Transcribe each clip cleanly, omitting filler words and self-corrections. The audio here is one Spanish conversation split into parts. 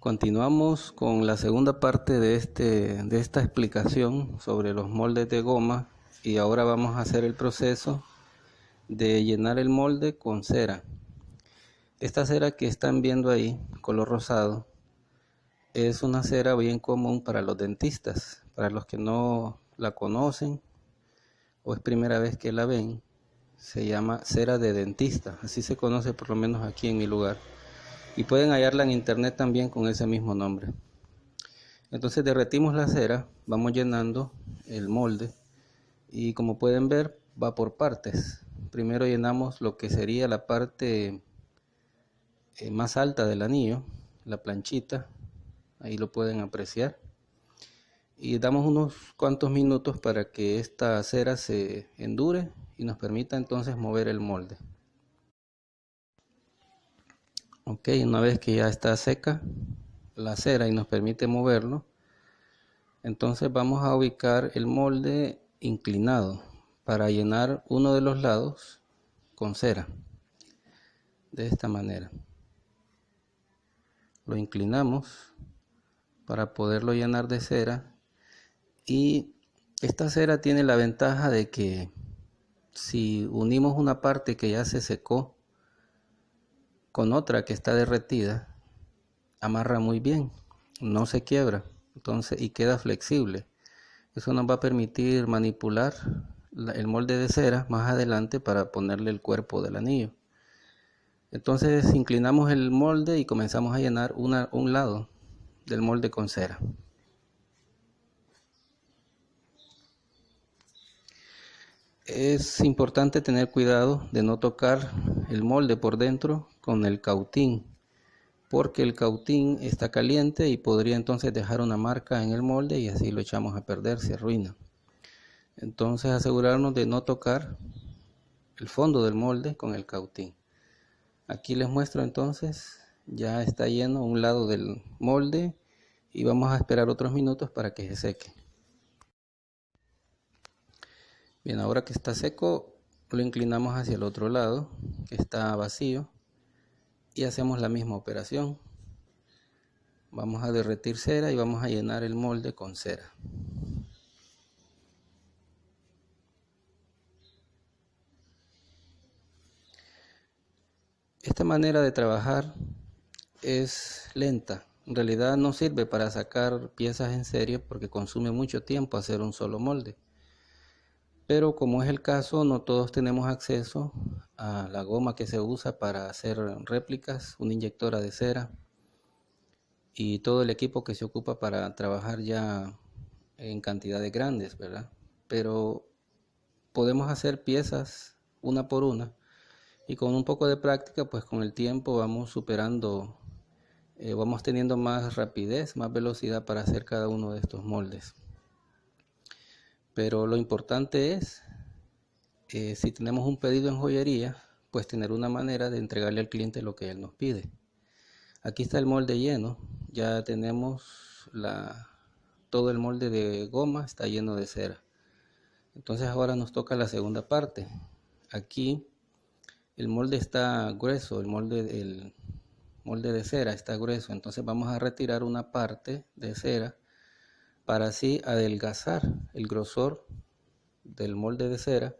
Continuamos con la segunda parte de esta explicación sobre los moldes de goma y ahora vamos a hacer el proceso de llenar el molde con cera. Esta cera que están viendo ahí, color rosado, es una cera bien común para los dentistas. Para los que no la conocen o es primera vez que la ven, se llama cera de dentista, así se conoce por lo menos aquí en mi lugar. Y pueden hallarla en internet también con ese mismo nombre. Entonces derretimos la cera, vamos llenando el molde y como pueden ver va por partes. Primero llenamos lo que sería la parte más alta del anillo, la planchita, ahí lo pueden apreciar. Y damos unos cuantos minutos para que esta cera se endure y nos permita entonces mover el molde. Ok, una vez que ya está seca la cera y nos permite moverlo, entonces vamos a ubicar el molde inclinado para llenar uno de los lados con cera. De esta manera. Lo inclinamos para poderlo llenar de cera. Y esta cera tiene la ventaja de que si unimos una parte que ya se secó con otra que está derretida, amarra muy bien, no se quiebra, entonces y queda flexible. Eso nos va a permitir manipular el molde de cera más adelante para ponerle el cuerpo del anillo. Entonces inclinamos el molde y comenzamos a llenar un lado del molde con cera. Es importante tener cuidado de no tocar el molde por dentro con el cautín, porque el cautín está caliente y podría entonces dejar una marca en el molde y así lo echamos a perder, se arruina. Entonces asegurarnos de no tocar el fondo del molde con el cautín. Aquí les muestro entonces, ya está lleno un lado del molde y vamos a esperar otros minutos para que se seque. Bien, ahora que está seco, lo inclinamos hacia el otro lado, que está vacío, y hacemos la misma operación. Vamos a derretir cera y vamos a llenar el molde con cera. Esta manera de trabajar es lenta. En realidad no sirve para sacar piezas en serie porque consume mucho tiempo hacer un solo molde. Pero como es el caso, no todos tenemos acceso a la goma que se usa para hacer réplicas, una inyectora de cera y todo el equipo que se ocupa para trabajar ya en cantidades grandes, ¿verdad? Pero podemos hacer piezas una por una y con un poco de práctica, pues con el tiempo vamos superando, vamos teniendo más rapidez, más velocidad para hacer cada uno de estos moldes. Pero lo importante es, si tenemos un pedido en joyería, pues tener una manera de entregarle al cliente lo que él nos pide. Aquí está el molde lleno, ya tenemos todo el molde de goma, está lleno de cera. Entonces ahora nos toca la segunda parte. Aquí el molde está grueso, el molde de cera está grueso, entonces vamos a retirar una parte de cera para así adelgazar el grosor del molde de cera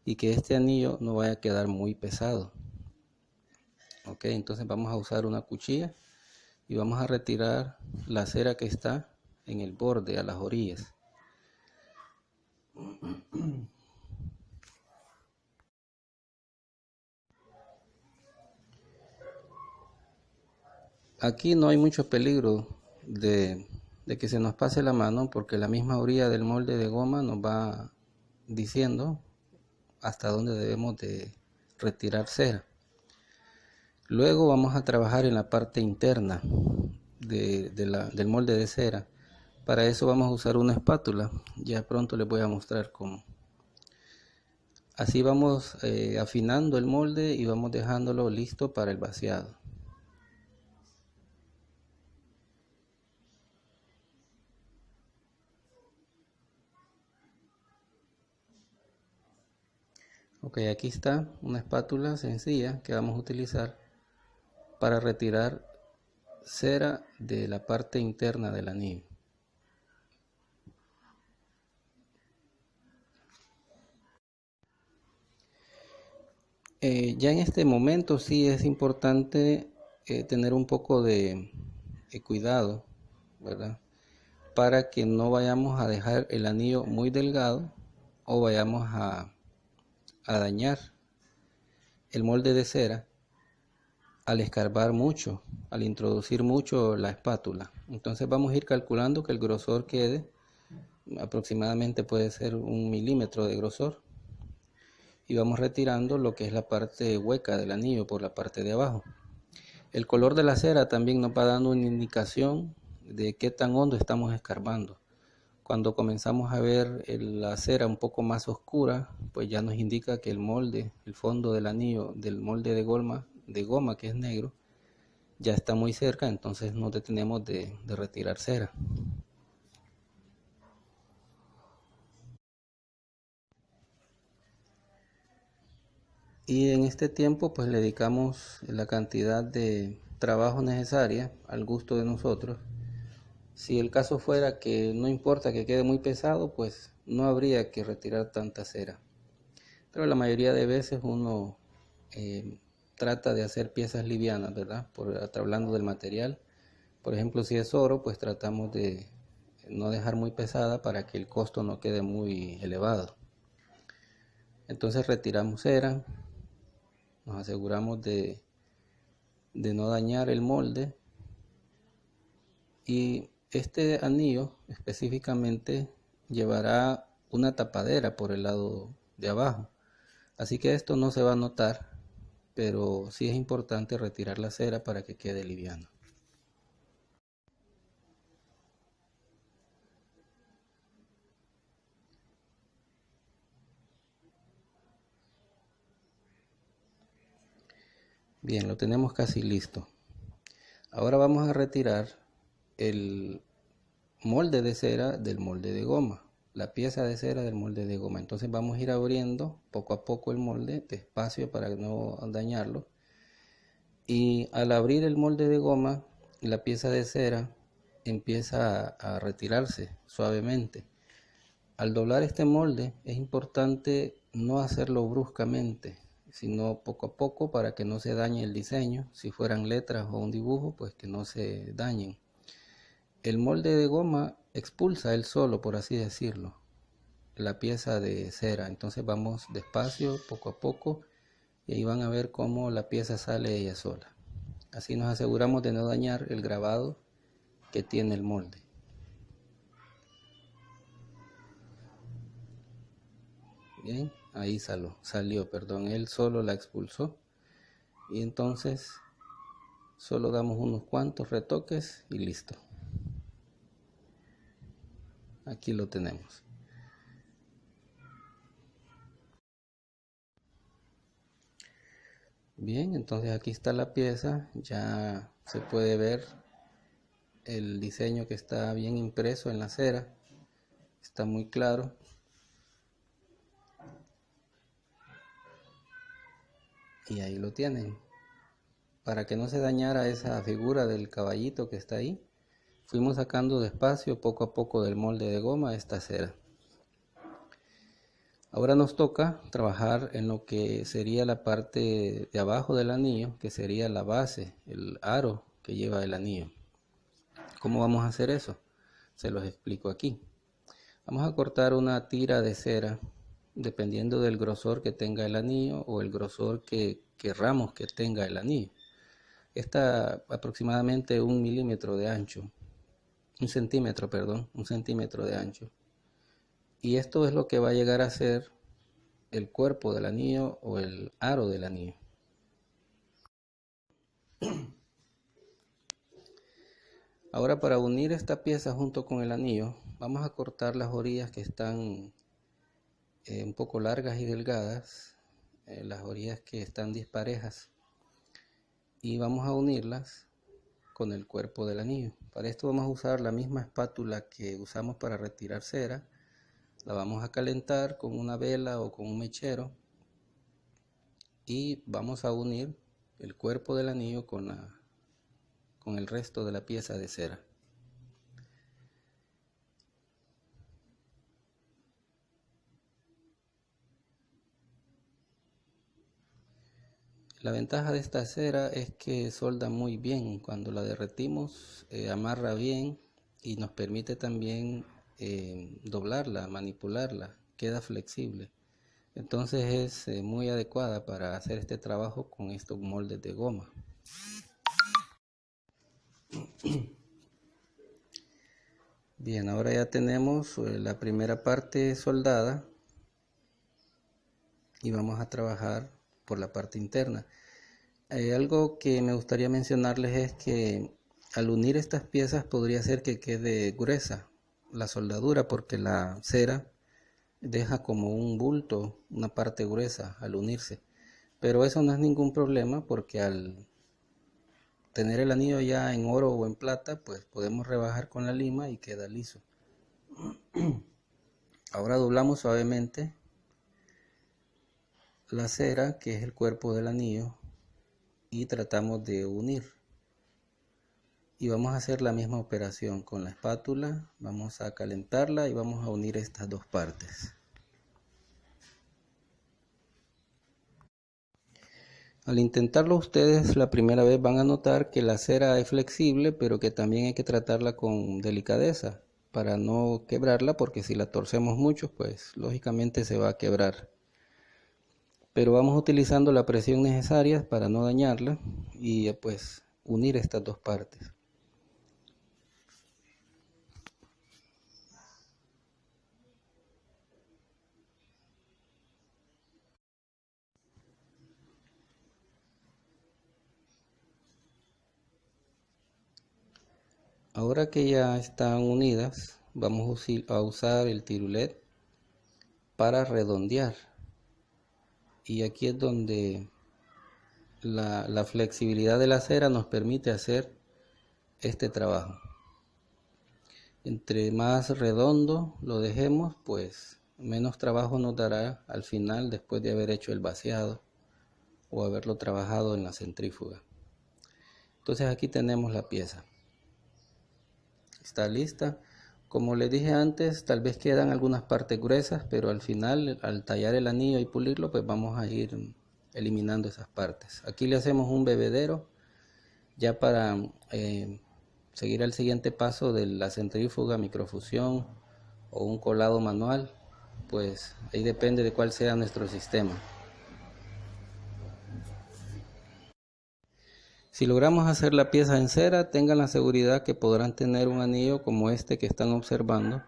y que este anillo no vaya a quedar muy pesado. Ok, entonces vamos a usar una cuchilla y vamos a retirar la cera que está en el borde, a las orillas. Aquí no hay mucho peligro de que se nos pase la mano porque la misma orilla del molde de goma nos va diciendo hasta dónde debemos de retirar cera. Luego vamos a trabajar en la parte interna del molde de cera. Para eso vamos a usar una espátula. Ya pronto les voy a mostrar cómo. Así vamos afinando el molde y vamos dejándolo listo para el vaciado. Ok, aquí está una espátula sencilla que vamos a utilizar para retirar cera de la parte interna del anillo. Ya en este momento sí es importante tener un poco de cuidado, ¿verdad? Para que no vayamos a dejar el anillo muy delgado o vayamos a dañar el molde de cera al escarbar mucho, al introducir mucho la espátula. Entonces vamos a ir calculando que el grosor quede aproximadamente, puede ser 1 milímetro de grosor, y vamos retirando lo que es la parte hueca del anillo por la parte de abajo. El color de la cera también nos va dando una indicación de qué tan hondo estamos escarbando. Cuando comenzamos a ver la cera un poco más oscura, pues ya nos indica que el molde, el fondo del anillo del molde de goma que es negro, ya está muy cerca, entonces nos detenemos de retirar cera. Y en este tiempo pues le dedicamos la cantidad de trabajo necesaria al gusto de nosotros. Si el caso fuera que no importa que quede muy pesado, pues no habría que retirar tanta cera. Pero la mayoría de veces uno trata de hacer piezas livianas, ¿verdad? Hablando del material. Por ejemplo, si es oro, pues tratamos de no dejar muy pesada para que el costo no quede muy elevado. Entonces retiramos cera, nos aseguramos de no dañar el molde, y este anillo específicamente llevará una tapadera por el lado de abajo, así que esto no se va a notar, pero sí es importante retirar la cera para que quede liviano. Bien, lo tenemos casi listo. Ahora vamos a retirar el molde de cera del molde de goma, la pieza de cera del molde de goma. Entonces vamos a ir abriendo poco a poco el molde despacio para no dañarlo, y al abrir el molde de goma, la pieza de cera empieza a retirarse suavemente. Al doblar este molde es importante no hacerlo bruscamente, sino poco a poco para que no se dañe el diseño. Si fueran letras o un dibujo, pues que no se dañen. El molde de goma expulsa él solo, por así decirlo, la pieza de cera. Entonces vamos despacio, poco a poco, y ahí van a ver cómo la pieza sale ella sola. Así nos aseguramos de no dañar el grabado que tiene el molde. Bien, ahí salió, perdón, él solo la expulsó, y entonces solo damos unos cuantos retoques y listo. Aquí lo tenemos. Bien, entonces aquí está la pieza, ya se puede ver el diseño que está bien impreso en la cera, está muy claro. Y ahí lo tienen. Para que no se dañara esa figura del caballito que está ahí, fuimos sacando despacio, poco a poco, del molde de goma esta cera. Ahora nos toca trabajar en lo que sería la parte de abajo del anillo, que sería la base, el aro que lleva el anillo. ¿Cómo vamos a hacer eso? Se los explico aquí. Vamos a cortar una tira de cera, dependiendo del grosor que tenga el anillo o el grosor que querramos que tenga el anillo. Está aproximadamente 1 milímetro de ancho, un centímetro de ancho. Y esto es lo que va a llegar a ser el cuerpo del anillo o el aro del anillo. Ahora, para unir esta pieza junto con el anillo, vamos a cortar las orillas que están un poco largas y delgadas, las orillas que están disparejas, y vamos a unirlas con el cuerpo del anillo. Para esto vamos a usar la misma espátula que usamos para retirar cera. La vamos a calentar con una vela o con un mechero, y vamos a unir el cuerpo del anillo con con el resto de la pieza de cera. La ventaja de esta cera es que solda muy bien. Cuando la derretimos, amarra bien y nos permite también doblarla, manipularla, queda flexible. Entonces es muy adecuada para hacer este trabajo con estos moldes de goma. Bien, ahora ya tenemos la primera parte soldada y vamos a trabajar por la parte interna. Algo que me gustaría mencionarles es que al unir estas piezas podría ser que quede gruesa la soldadura, porque la cera deja como un bulto, una parte gruesa al unirse. Pero eso no es ningún problema, porque al tener el anillo ya en oro o en plata, pues podemos rebajar con la lima y queda liso. Ahora doblamos suavemente la cera, que es el cuerpo del anillo, y tratamos de unir. Y vamos a hacer la misma operación con la espátula. Vamos a calentarla y vamos a unir estas dos partes. Al intentarlo ustedes la primera vez van a notar que la cera es flexible, pero que también hay que tratarla con delicadeza para no quebrarla, porque si la torcemos mucho, pues lógicamente se va a quebrar. Pero vamos utilizando la presión necesaria para no dañarla y pues unir estas dos partes. Ahora que ya están unidas, vamos a usar el tirulet para redondear. Y aquí es donde la flexibilidad de la cera nos permite hacer este trabajo. Entre más redondo lo dejemos, pues menos trabajo nos dará al final, después de haber hecho el vaciado o haberlo trabajado en la centrífuga. Entonces aquí tenemos la pieza. Está lista. Como les dije antes, tal vez quedan algunas partes gruesas, pero al final, al tallar el anillo y pulirlo, pues vamos a ir eliminando esas partes. Aquí le hacemos un bebedero ya para seguir al siguiente paso de la centrífuga, microfusión o un colado manual. Pues ahí depende de cuál sea nuestro sistema. Si logramos hacer la pieza en cera, tengan la seguridad que podrán tener un anillo como este que están observando.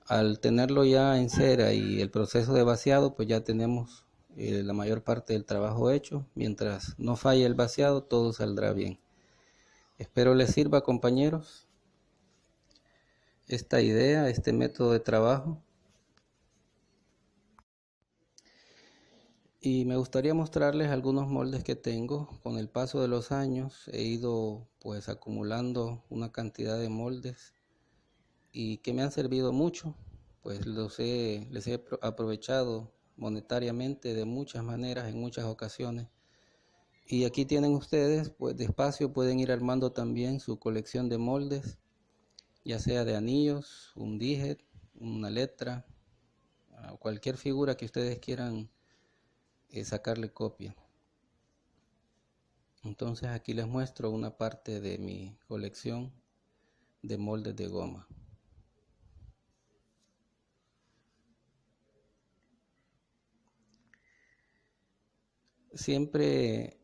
Al tenerlo ya en cera y el proceso de vaciado, pues ya tenemos la mayor parte del trabajo hecho. Mientras no falle el vaciado, todo saldrá bien. Espero les sirva, compañeros, esta idea, este método de trabajo. Y me gustaría mostrarles algunos moldes que tengo. Con el paso de los años he ido pues acumulando una cantidad de moldes y que me han servido mucho, pues les he aprovechado monetariamente de muchas maneras, en muchas ocasiones. Y aquí tienen ustedes, pues despacio pueden ir armando también su colección de moldes, ya sea de anillos, un dije, una letra, cualquier figura que ustedes quieran sacarle copia. Entonces aquí les muestro una parte de mi colección de moldes de goma. Siempre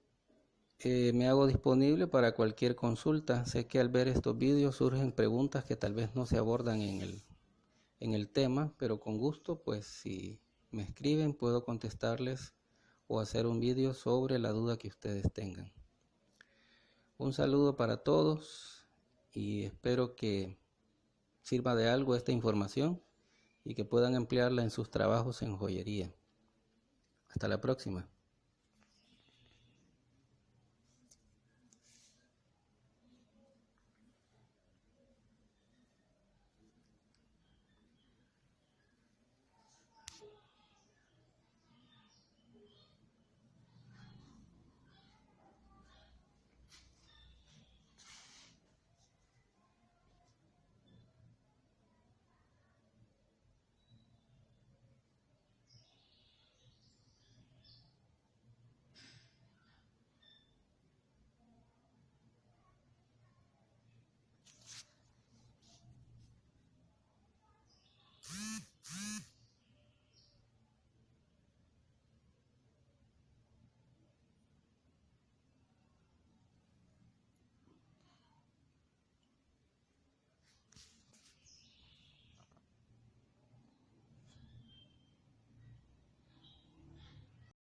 me hago disponible para cualquier consulta. Sé que al ver estos vídeos surgen preguntas que tal vez no se abordan en el tema, pero con gusto, pues si me escriben puedo contestarles o hacer un vídeo sobre la duda que ustedes tengan. Un saludo para todos y espero que sirva de algo esta información y que puedan emplearla en sus trabajos en joyería. Hasta la próxima.